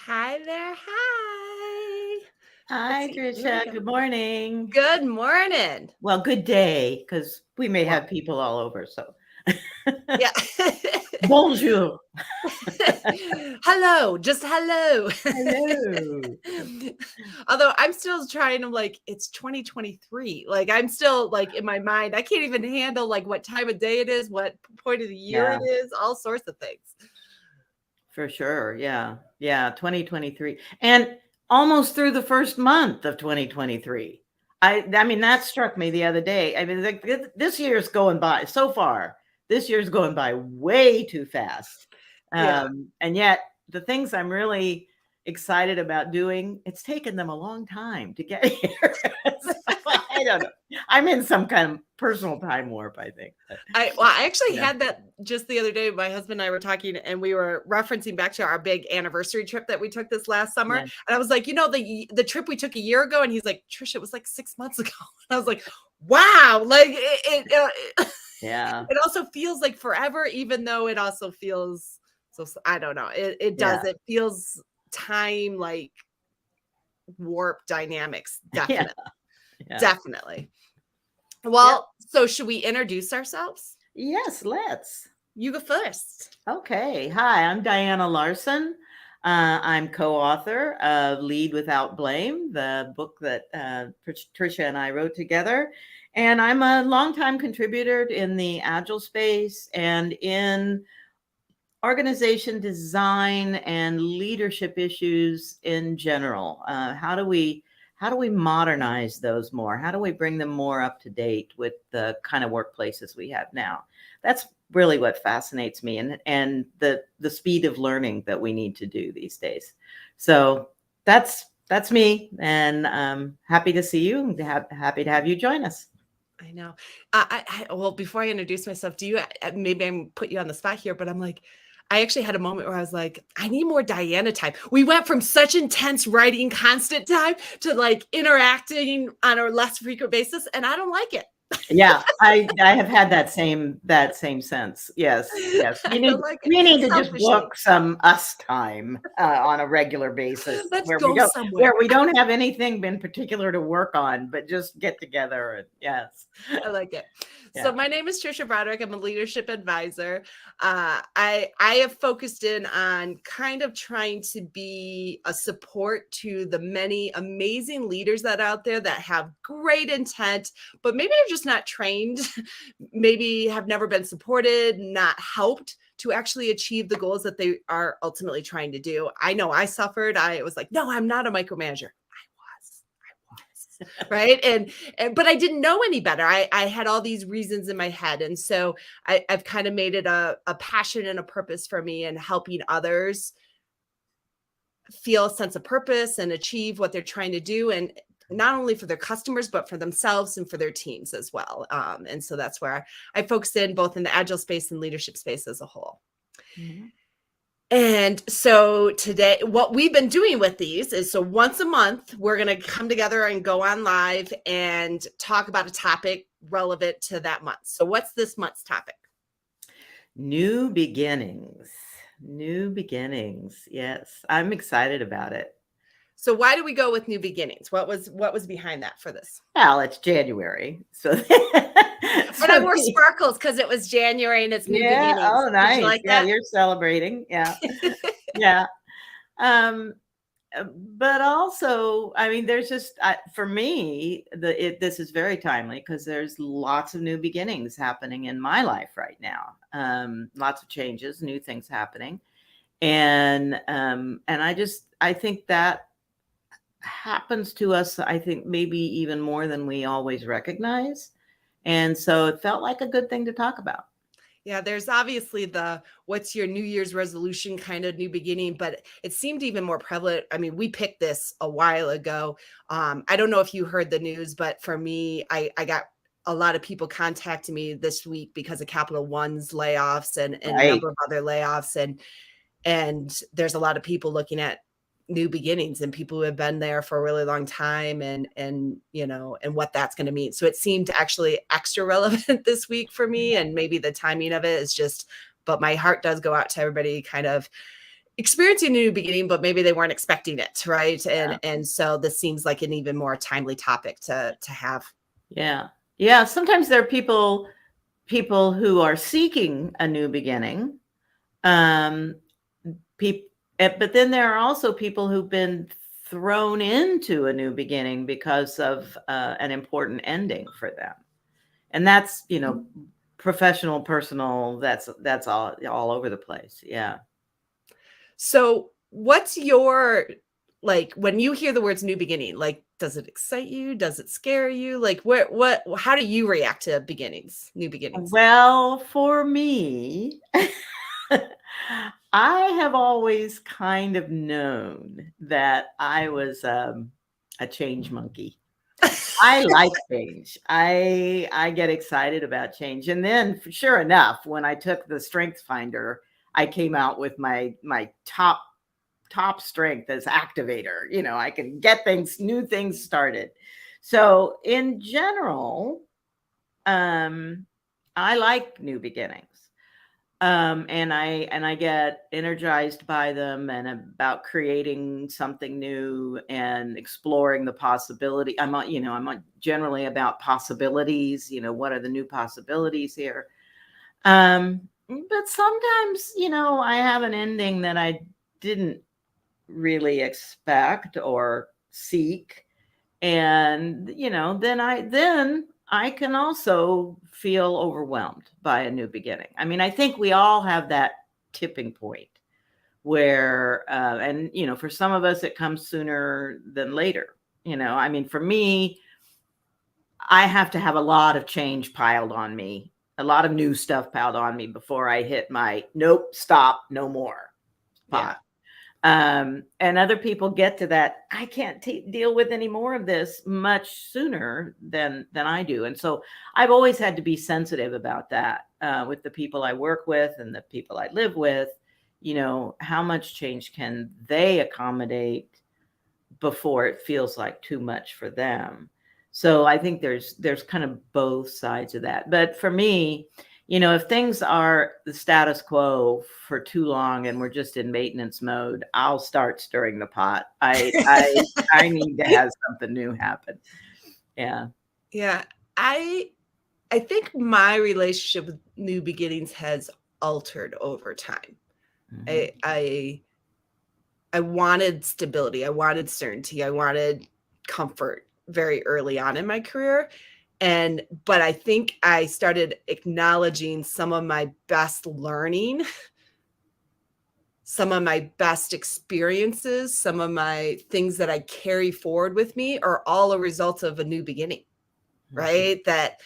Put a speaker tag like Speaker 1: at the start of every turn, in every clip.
Speaker 1: Hi there. Hi. Let's
Speaker 2: Hi,
Speaker 1: see. There we
Speaker 2: Tricia.
Speaker 1: go.
Speaker 2: Good morning.
Speaker 1: Good morning.
Speaker 2: Well, good day, because we may
Speaker 1: Well,
Speaker 2: have people all over. So,
Speaker 1: yeah.
Speaker 2: bonjour.
Speaker 1: Hello. Just hello.
Speaker 2: Hello.
Speaker 1: Although I'm still trying to it's 2023. I'm still in my mind. I can't even handle what time of day it is, what point of the year
Speaker 2: Yeah,
Speaker 1: it is, all sorts of things.
Speaker 2: for sure. Yeah. Yeah. 2023. And almost through the first month of 2023. I mean, that struck me the other day. I mean, this year's going by so far. This year's going by way too fast.
Speaker 1: Yeah.
Speaker 2: And yet, the things I'm really excited about doing, it's taken them a long time to get here. So, I don't know. I'm in some kind of personal time warp, I think. But,
Speaker 1: I actually
Speaker 2: yeah.
Speaker 1: had that just the other day. My husband and I were talking, and we were referencing back to our big anniversary trip that we took this last summer.
Speaker 2: Yeah.
Speaker 1: And I was like, the trip we took a year ago, and he's like, Trisha, it was like 6 months ago. And I was like, wow,
Speaker 2: Yeah.
Speaker 1: it also feels like forever, even though it also feels so. I don't know. It does.
Speaker 2: Yeah.
Speaker 1: It feels time warp dynamics.
Speaker 2: Yeah.
Speaker 1: Definitely,
Speaker 2: Yeah.
Speaker 1: definitely.
Speaker 2: Yep.
Speaker 1: Well, so should we introduce ourselves?
Speaker 2: Yes, let's.
Speaker 1: You go first.
Speaker 2: Okay. Hi, I'm Diana Larsen. I'm co-author of Lead Without Blame, the book that Tricia and I wrote together. And I'm a longtime contributor in the Agile space and in organization design and leadership issues in general. How do we modernize those more? How do we bring them more up to date with the kind of workplaces we have now? That's really what fascinates me, and the speed of learning that we need to do these days. So that's me, and happy to see you. Happy to have you join us.
Speaker 1: I know. Well, before I introduce myself, do you maybe I'm put you on the spot here, but I'm like, I actually had a moment where I was like, I need more Diana time. We went from such intense writing constant time to interacting on a less frequent basis, and I don't like it.
Speaker 2: Yeah, I have had that same sense. Yes, yes.
Speaker 1: I don't like it.
Speaker 2: We need to just
Speaker 1: Selfishly.
Speaker 2: book some us time on a regular basis
Speaker 1: Let's
Speaker 2: where we
Speaker 1: go
Speaker 2: don't
Speaker 1: somewhere.
Speaker 2: where we don't have anything in particular to work on, but just get together and yes.
Speaker 1: I like it. So
Speaker 2: Yeah.
Speaker 1: my name is Tricia Broderick. I'm a leadership advisor. I have focused in on kind of trying to be a support to the many amazing leaders that are out there that have great intent, but maybe are just not trained, maybe have never been supported, not helped to actually achieve the goals that they are ultimately trying to do. I know I suffered. I was like, no, I'm not a micromanager. Right. And but I didn't know any better. I had all these reasons in my head. And so I've kind of made it a passion and a purpose for me in helping others feel a sense of purpose and achieve what they're trying to do. And not only for their customers, but for themselves and for their teams as well. And so that's where I focus in both in the agile space and leadership space as a whole.
Speaker 2: Mm-hmm.
Speaker 1: And so today, what we've been doing with these is so once a month, we're going to come together and go on live and talk about a topic relevant to that month. So what's this month's topic?
Speaker 2: New beginnings. New beginnings. Yes, I'm excited about it.
Speaker 1: So why do we go with new beginnings? What was behind that for this?
Speaker 2: Well, it's January, so
Speaker 1: But I wore sparkles because it was January and it's new
Speaker 2: yeah.
Speaker 1: beginnings.
Speaker 2: Oh,
Speaker 1: Did you
Speaker 2: nice.
Speaker 1: like
Speaker 2: Yeah,
Speaker 1: that?
Speaker 2: you're celebrating. Yeah, yeah. Um, but also, I mean, there's just for me, this is very timely because there's lots of new beginnings happening in my life right now. Lots of changes, new things happening, and I think that happens to us. I think maybe even more than we always recognize, and so it felt like a good thing to talk about.
Speaker 1: Yeah, there's obviously the what's your New Year's resolution kind of new beginning, but it seemed even more prevalent. I mean, we picked this a while ago. I don't know if you heard the news, but for me, I got a lot of people contacting me this week because of Capital One's layoffs and a
Speaker 2: Right.
Speaker 1: number of other layoffs. And there's a lot of people looking at new beginnings and people who have been there for a really long time and what that's going to mean. So it seemed actually extra relevant this week for me, and maybe the timing of it is just, but my heart does go out to everybody kind of experiencing a new beginning, but maybe they weren't expecting it, right?
Speaker 2: Yeah.
Speaker 1: And so this seems like an even more timely topic to have.
Speaker 2: Yeah. Yeah. Sometimes there are people who are seeking a new beginning. But then there are also people who've been thrown into a new beginning because of an important ending for them. And that's, professional, personal, that's all over the place. Yeah.
Speaker 1: So what's your, like, when you hear the words new beginning, like, does it excite you? Does it scare you? Like, how do you react to beginnings, new beginnings?
Speaker 2: Well, for me, I have always kind of known that I was a change monkey. I like change. I get excited about change. And then sure enough, when I took the Strength Finder, I came out with my top strength as activator. I can get new things started. So in general, I like new beginnings. And I get energized by them and about creating something new and exploring the possibility. I'm generally about possibilities. What are the new possibilities here? But sometimes, I have an ending that I didn't really expect or seek, and then I can also feel overwhelmed by a new beginning. I mean, I think we all have that tipping point where and for some of us it comes sooner than later. I mean, for me, I have to have a lot of change piled on me, a lot of new stuff piled on me before I hit my nope, stop, no more spot. And other people get to that, I can't deal with any more of this much sooner than I do. And so I've always had to be sensitive about that with the people I work with and the people I live with. How much change can they accommodate before it feels like too much for them? So I think there's kind of both sides of that. But for me, if things are the status quo for too long and we're just in maintenance mode, I'll start stirring the pot. I need to have something new happen. Yeah.
Speaker 1: Yeah. I think my relationship with new beginnings has altered over time.
Speaker 2: Mm-hmm.
Speaker 1: I wanted stability. I wanted certainty. I wanted comfort very early on in my career. But I think I started acknowledging some of my best learning, some of my best experiences, some of my things that I carry forward with me are all a result of a new beginning, right? That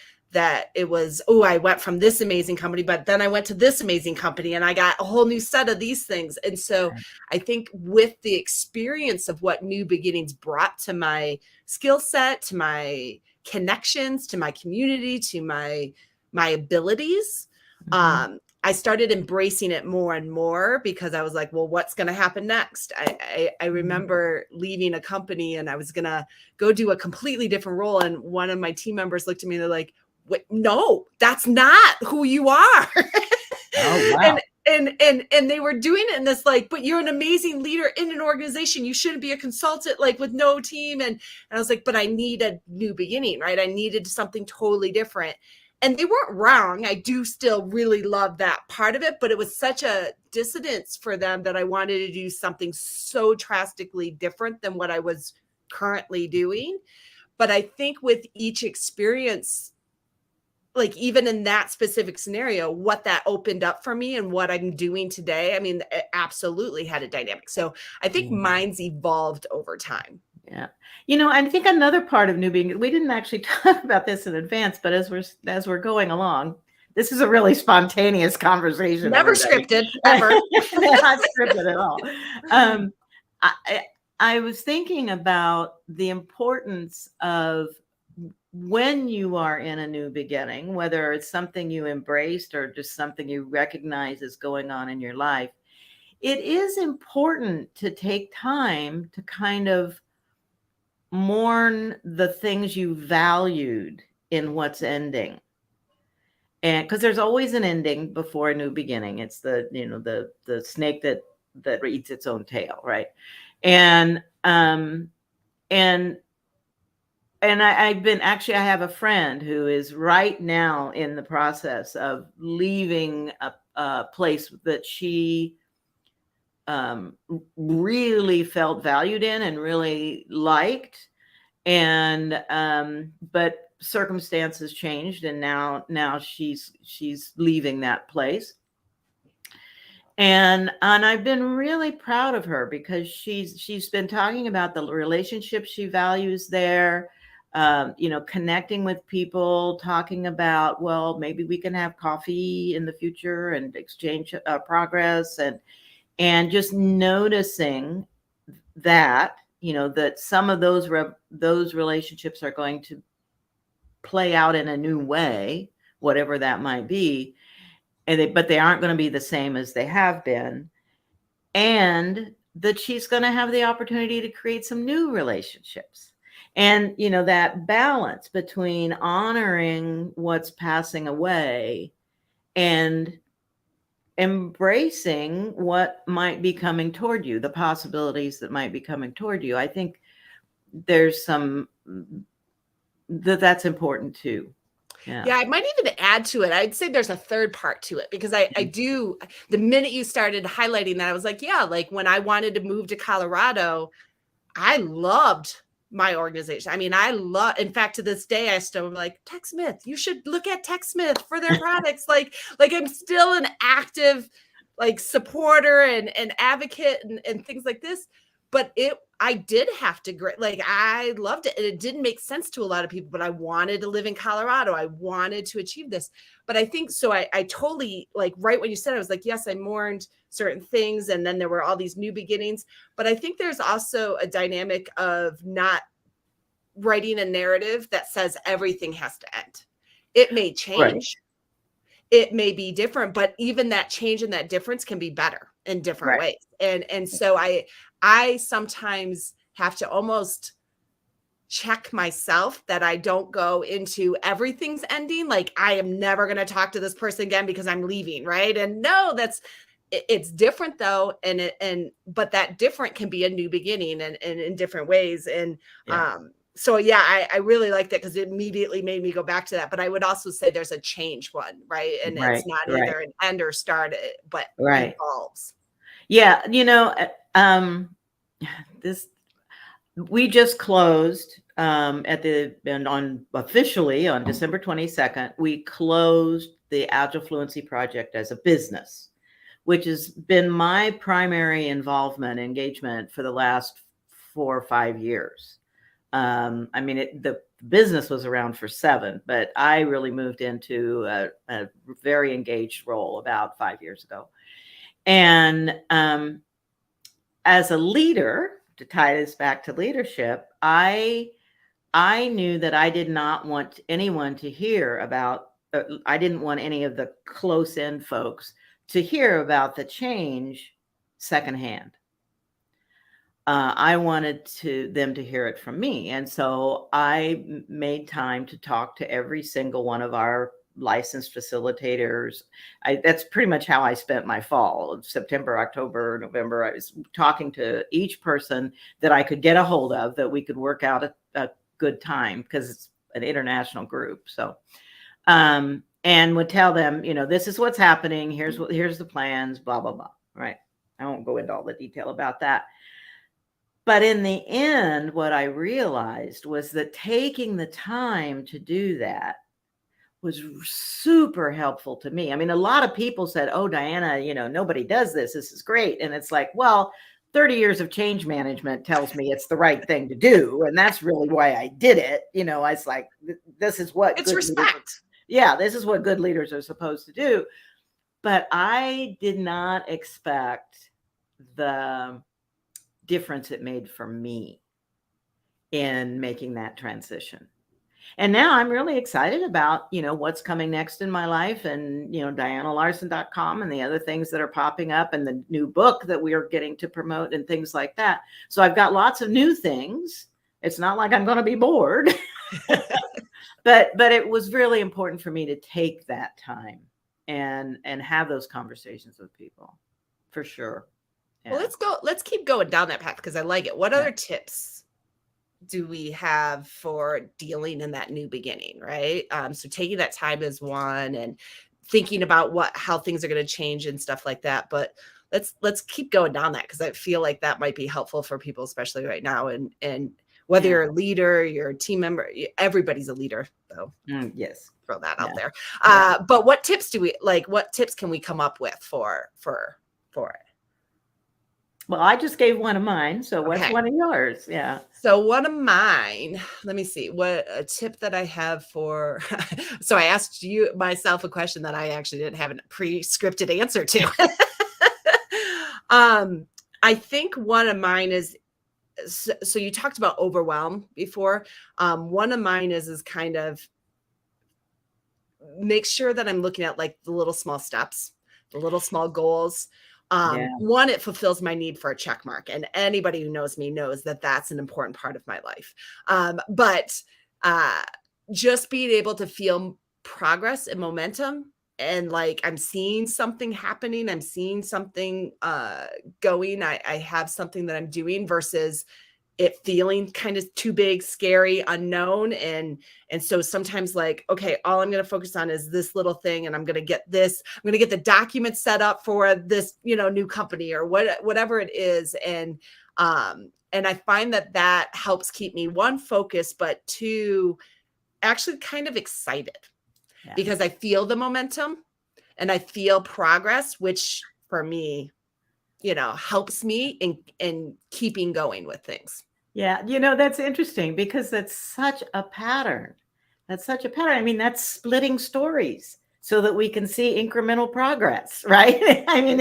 Speaker 1: it was, oh, I went from this amazing company, but then I went to this amazing company and I got a whole new set of these things. And so I think with the experience of what new beginnings brought to my skill set, to my connections, to my community, to my abilities, I started embracing it more and more because I was like, well, what's going to happen next? I remember leaving a company and I was going to go do a completely different role. And one of my team members looked at me and they're like, wait, no, that's not who you are.
Speaker 2: Oh, wow.
Speaker 1: And they were doing it in this, like, but you're an amazing leader in an organization. You shouldn't be a consultant, like, with no team. And I was like, but I need a new beginning, right? I needed something totally different. And they weren't wrong. I do still really love that part of it, but it was such a dissonance for them that I wanted to do something so drastically different than what I was currently doing. But I think with each experience, like even in that specific scenario, what that opened up for me and what I'm doing today, I mean, it absolutely had a dynamic. So I think mine's evolved over time.
Speaker 2: Yeah. I think another part of new being, we didn't actually talk about this in advance, but as we're going along, this is a really spontaneous conversation.
Speaker 1: Never scripted, ever.
Speaker 2: Not scripted at all. I was thinking about the importance of when you are in a new beginning, whether it's something you embraced or just something you recognize is going on in your life, it is important to take time to kind of mourn the things you valued in what's ending. And because there's always an ending before a new beginning. It's the snake that that eats its own tail, right? And and I have a friend who is right now in the process of leaving a place that she really felt valued in and really liked. And but circumstances changed, and now she's leaving that place. And I've been really proud of her because she's been talking about the relationship she values there, connecting with people, talking about, well, maybe we can have coffee in the future and exchange progress, and just noticing that, that some of those relationships are going to play out in a new way, whatever that might be. But they aren't going to be the same as they have been. And that she's going to have the opportunity to create some new relationships. And, that balance between honoring what's passing away and embracing what might be coming toward you, the possibilities that might be coming toward you. I think there's that's important too.
Speaker 1: Yeah, I might even add to it. I'd say there's a third part to it, because I do, the minute you started highlighting that, I was like, yeah, like when I wanted to move to Colorado, I loved my organization. I mean, in fact, to this day, I still like TechSmith. You should look at TechSmith for their products. Like I'm still an active supporter and advocate and things like this. But I did have to, I loved it. And it didn't make sense to a lot of people, but I wanted to live in Colorado. I wanted to achieve this. But I think, so I totally, right when you said it, I was like, yes, I mourned certain things. And then there were all these new beginnings. But I think there's also a dynamic of not writing a narrative that says everything has to end. It may change. Right. It may be different, but even that change and that difference can be better in different ways. And so I sometimes have to almost check myself that I don't go into everything's ending. Like, I am never going to talk to this person again because I'm leaving. Right. And no, it's different though. But that different can be a new beginning and in different ways. And, so yeah, I really like that because it immediately made me go back to that. But I would also say there's a change one, right? And it's not either an end or start, but evolves.
Speaker 2: Yeah, we just closed officially on December 22nd. We closed the Agile Fluency Project as a business, which has been my primary engagement for the last 4 or 5 years. I mean, the business was around for 7, but I really moved into a very engaged role about 5 years ago. And as a leader, to tie this back to leadership, I knew that I did not want anyone to hear about, I didn't want any of the close-in folks to hear about the change secondhand. I wanted them to hear it from me. And so I made time to talk to every single one of our licensed facilitators. That's pretty much how I spent my fall. September, October, November. I was talking to each person that I could get a hold of, that we could work out a good time, because it's an international group. So, and would tell them, this is what's happening. Here's the plans, blah, blah, blah. Right. I won't go into all the detail about that. But in the end, what I realized was that taking the time to do that was super helpful to me. I mean, a lot of people said, oh, Diana, nobody does this. This is great. And it's like, well, 30 years of change management tells me it's the right thing to do. And that's really why I did it. I was like, this is what
Speaker 1: it's respect.
Speaker 2: This is what good leaders are supposed to do. But I did not expect the difference it made for me in making that transition. And now I'm really excited about, what's coming next in my life, and, DianaLarsen.com and the other things that are popping up, and the new book that we are getting to promote and things like that. So I've got lots of new things. It's not like I'm going to be bored, but it was really important for me to take that time and have those conversations with people, for sure.
Speaker 1: Well, let's keep going down that path because I like it. What other tips do we have for dealing in that new beginning, right? So taking that time is one, and thinking about how things are going to change and stuff like that. But let's keep going down that because I feel like that might be helpful for people, especially right now. And whether you're a leader, you're a team member, everybody's a leader, though.
Speaker 2: Yes,
Speaker 1: throw that out there. But what tips what tips can we come up with for it?
Speaker 2: Well, I just gave one of mine. So what's one of yours? Yeah.
Speaker 1: So one of mine, let me see what a tip that I have for. So I asked myself a question that I actually didn't have a pre-scripted answer to. I think one of mine is, so you talked about overwhelm before. One of mine is kind of make sure that I'm looking at like the little small steps, the little small goals. One, it fulfills my need for a check mark, and anybody who knows me knows that that's an important part of my life. But just being able to feel progress and momentum, and like I'm seeing something happening, I'm seeing something going, I have something that I'm doing versus it feeling kind of too big, scary, unknown. And so sometimes like, okay, all I'm going to focus on is this little thing. And I'm going to get the document set up for this, new company or whatever it is. And I find that helps keep me, one, focused, but two, actually kind of excited because I feel the momentum and I feel progress, which for me, helps me in keeping going with things.
Speaker 2: Yeah. That's interesting because that's such a pattern. I mean, that's splitting stories so that we can see incremental progress, right? I mean,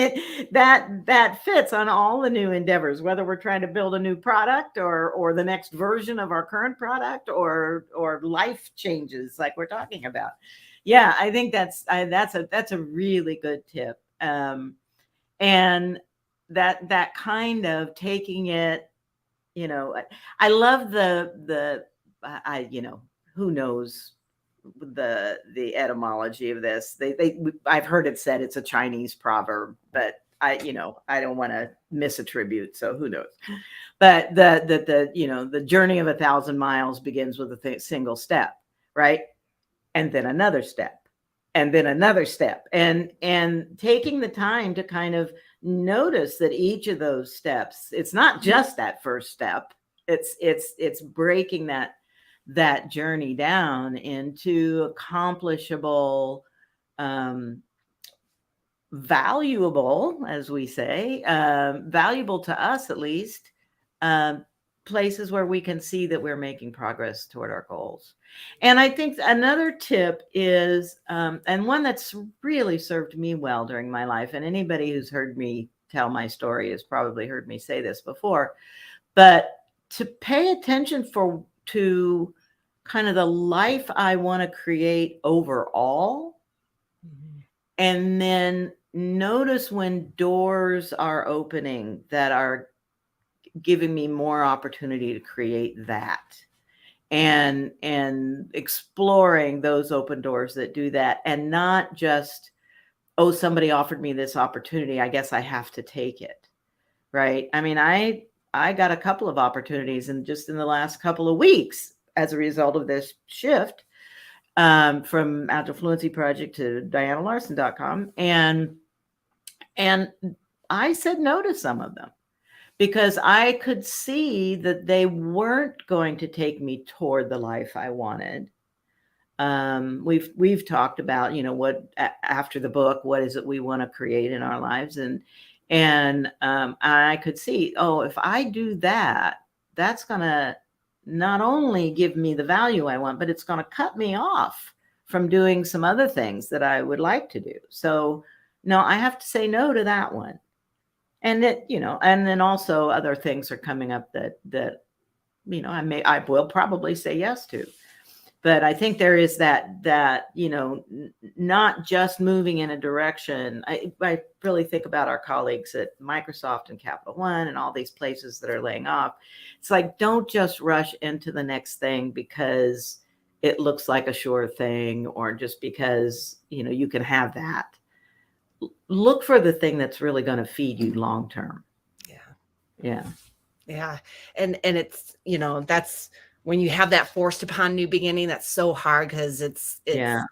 Speaker 2: that fits on all the new endeavors, whether we're trying to build a new product or the next version of our current product or life changes like we're talking about. Yeah, I think that's a really good tip. And that kind of taking it, I love who knows the etymology of this. I've heard it said it's a Chinese proverb, but I don't want to misattribute, so who knows. But the journey of 1,000 miles begins with a single step, right? And then another step, and then another step, and taking the time to kind of notice that each of those steps, it's not just that first step, it's breaking that journey down into accomplishable, valuable, as we say, valuable to us at least, places where we can see that we're making progress toward our goals. And I think another tip is, and one that's really served me well during my life, and anybody who's heard me tell my story has probably heard me say this before, but to pay attention to kind of the life I want to create overall, and then notice when doors are opening that are giving me more opportunity to create that, and exploring those open doors that do that, and not just, oh, somebody offered me this opportunity, I guess I have to take it, right? I mean, I got a couple of opportunities in the last couple of weeks as a result of this shift, from Agile Fluency Project to DianaLarsen.com, and I said no to some of them, because I could see that they weren't going to take me toward the life I wanted. We've talked about, what after the book, what is it we want to create in our lives, and I could see, oh, if I do that, that's gonna not only give me the value I want, but it's gonna cut me off from doing some other things that I would like to do. So no, I have to say no to that one. And that, and then also other things are coming up that I will probably say yes to. But I think there is that not just moving in a direction. I really think about our colleagues at Microsoft and Capital One and all these places that are laying off. It's like, don't just rush into the next thing because it looks like a sure thing, or just because, you can have that. Look for the thing that's really going to feed you long term. Yeah.
Speaker 1: Yeah. And it's, that's when you have that forced upon new beginning, that's so hard because it's
Speaker 2: Yeah.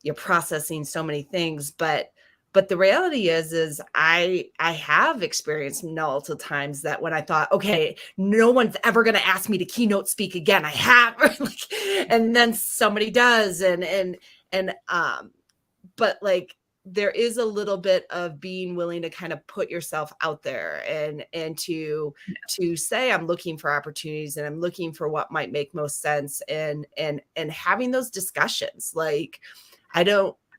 Speaker 1: you're processing so many things. But the reality is I have experienced multiple times that when I thought, okay, no one's ever going to ask me to keynote speak again, I have, and then somebody does, but like there is a little bit of being willing to kind of put yourself out there and to say I'm looking for opportunities and I'm looking for what might make most sense, and having those discussions. Like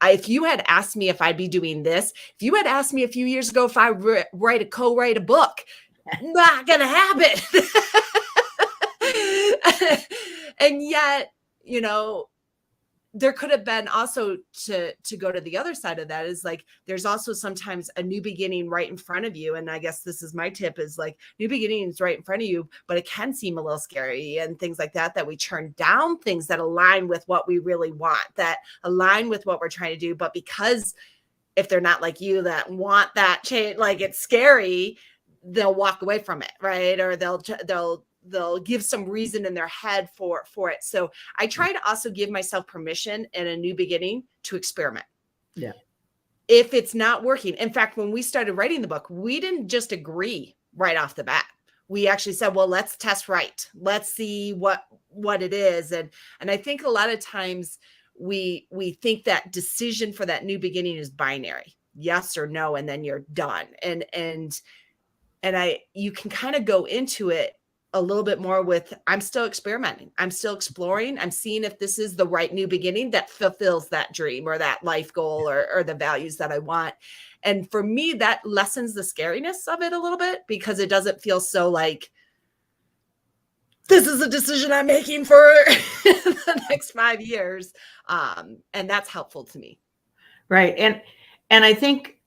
Speaker 1: if you had asked me if I'd be doing this, if you had asked me a few years ago if I co-write a book, not gonna happen. And yet, there could have been also, to go to the other side of that, is like there's also sometimes a new beginning right in front of you. And I guess this is my tip, is like new beginnings right in front of you, but it can seem a little scary and things like that we turn down things that align with what we really want, that align with what we're trying to do. But because if they're not like you that want that change, like it's scary, they'll walk away from it, right? Or they'll give some reason in their head for it. So I try to also give myself permission in a new beginning to experiment.
Speaker 2: Yeah.
Speaker 1: If it's not working. In fact, when we started writing the book, we didn't just agree right off the bat. We actually said, well, let's test right. Let's see what it is. And I think a lot of times we think that decision for that new beginning is binary, yes or no, and then you're done. And you can kind of go into it a little bit more with, I'm still experimenting. I'm still exploring. I'm seeing if this is the right new beginning that fulfills that dream or that life goal or the values that I want. And for me, that lessens the scariness of it a little bit, because it doesn't feel so like, this is a decision I'm making for the next 5 years. And that's helpful to me.
Speaker 2: Right. And I think,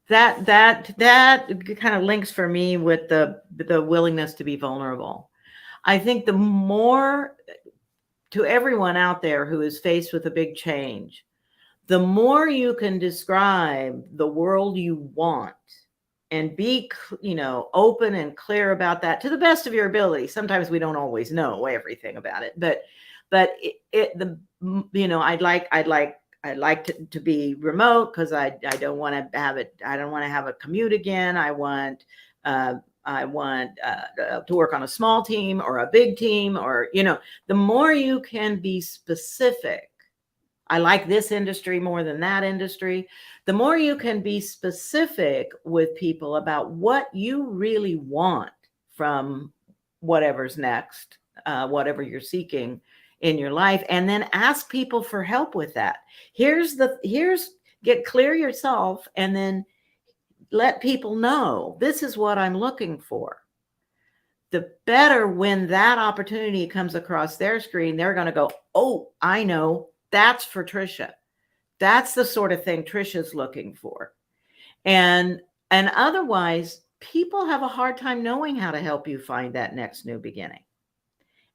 Speaker 2: that kind of links for me with the willingness to be vulnerable. I think the more, to everyone out there who is faced with a big change, the more you can describe the world you want and be, open and clear about that to the best of your ability. Sometimes we don't always know everything about it, but I'd like to be remote because I don't want to have it. I don't want to have a commute again. I want to work on a small team or a big team, or, the more you can be specific. I like this industry more than that industry. The more you can be specific with people about what you really want from whatever's next, whatever you're seeking in your life, and then ask people for help with that. Get clear yourself, and then let people know, this is what I'm looking for. The better, when that opportunity comes across their screen, they're going to go, oh, I know, that's for Tricia. That's the sort of thing Tricia's looking for. And otherwise, people have a hard time knowing how to help you find that next new beginning.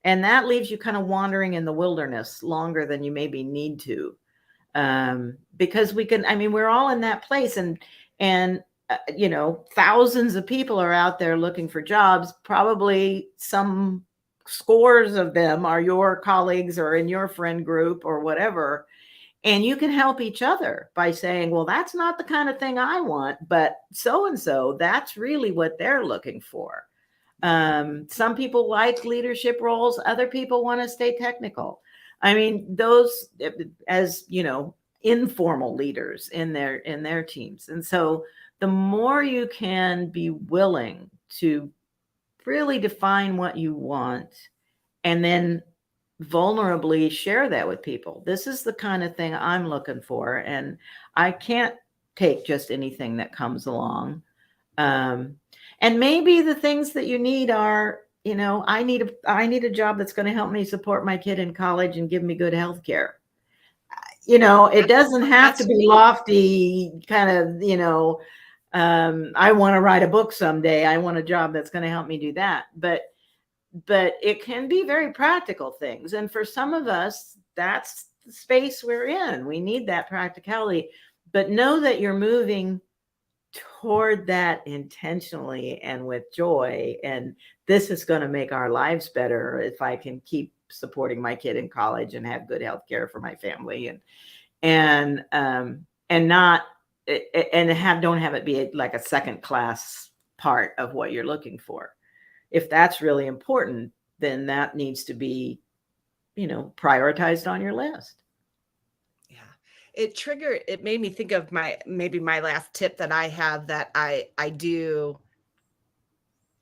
Speaker 2: And that leaves you kind of wandering in the wilderness longer than you maybe need to. Because we're all in that place, and thousands of people are out there looking for jobs. Probably some scores of them are your colleagues or in your friend group or whatever. And you can help each other by saying, well, that's not the kind of thing I want, but so-and-so, that's really what they're looking for. Some people like leadership roles. Other people want to stay technical. Those, as informal leaders in their teams. And so the more you can be willing to really define what you want, and then vulnerably share that with people. This is the kind of thing I'm looking for, and I can't take just anything that comes along. And maybe the things that you need are, I need a job that's going to help me support my kid in college and give me good health care. It doesn't have to be lofty kind of, I want to write a book someday. I want a job that's going to help me do that. But it can be very practical things. And for some of us, that's the space we're in. We need that practicality. But know that you're moving toward that intentionally and with joy. And this is going to make our lives better if I can keep supporting my kid in college and have good health care for my family, and not and don't have it be like a second class part of what you're looking for. If that's really important, then that needs to be, prioritized on your list.
Speaker 1: Yeah. It made me think of maybe my last tip that I have that I do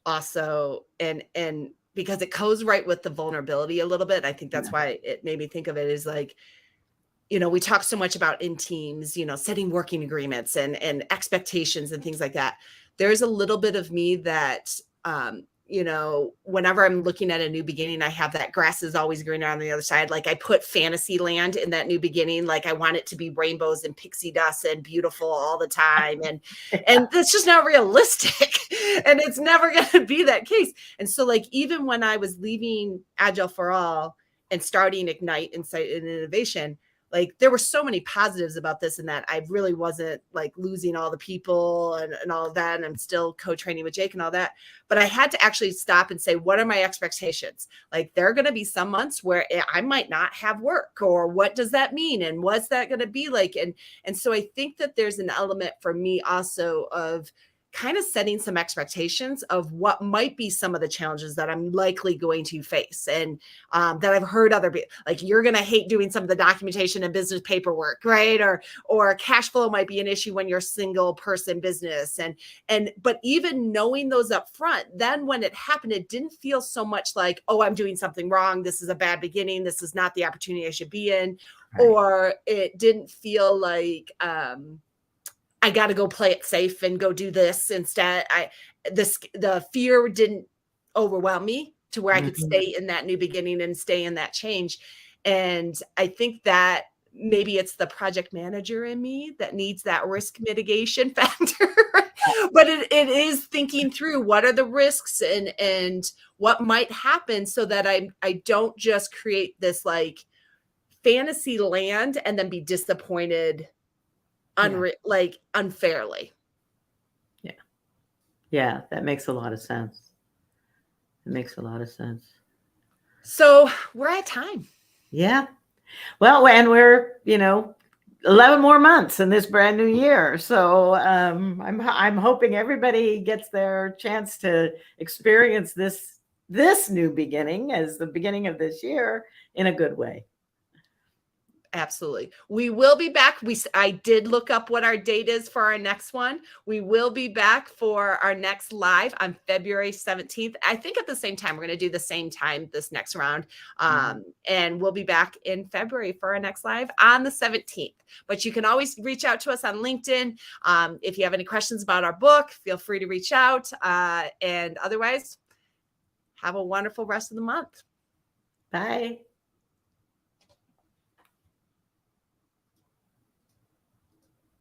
Speaker 1: also, and because it goes right with the vulnerability a little bit. I think that's why it made me think of it, is like, we talk so much about in teams, setting working agreements and expectations and things like that. There's a little bit of me that, whenever I'm looking at a new beginning, I have that grass is always greener on the other side. Like, I put fantasy land in that new beginning. Like, I want it to be rainbows and pixie dust and beautiful all the time. And that's just not realistic. And it's never going to be that case. And so, like, even when I was leaving Agile for All and starting Ignite Insight and Innovation, like, there were so many positives about this, and that I really wasn't like losing all the people and all of that. And I'm still co-training with Jake and all that. But I had to actually stop and say, what are my expectations? Like, there are going to be some months where I might not have work, or what does that mean? And what's that going to be like? And so I think that there's an element for me also of kind of setting some expectations of what might be some of the challenges that I'm likely going to face. And that I've heard other people, like, you're going to hate doing some of the documentation and business paperwork, right? Or cash flow might be an issue when you're a single person business. But even knowing those up front, then when it happened, it didn't feel so much like, oh, I'm doing something wrong. This is a bad beginning. This is not the opportunity I should be in. Right. Or it didn't feel like, I got to go play it safe and go do this instead. The fear didn't overwhelm me to where I could stay in that new beginning and stay in that change. And I think that maybe it's the project manager in me that needs that risk mitigation factor. But it is thinking through what are the risks and what might happen, so that I don't just create this like fantasy land and then be disappointed like unfairly.
Speaker 2: Yeah, that makes a lot of sense. It makes a lot of sense.
Speaker 1: So we're at time.
Speaker 2: Yeah. Well, and we're 11 more months in this brand new year. So I'm hoping everybody gets their chance to experience this new beginning as the beginning of this year in a good way.
Speaker 1: Absolutely. We will be back. I did look up what our date is for our next one. We will be back for our next live on February 17th. I think at the same time. We're going to do the same time this next round. And we'll be back in February for our next live on the 17th. But you can always reach out to us on LinkedIn. If you have any questions about our book, feel free to reach out. And otherwise, have a wonderful rest of the month.
Speaker 2: Bye.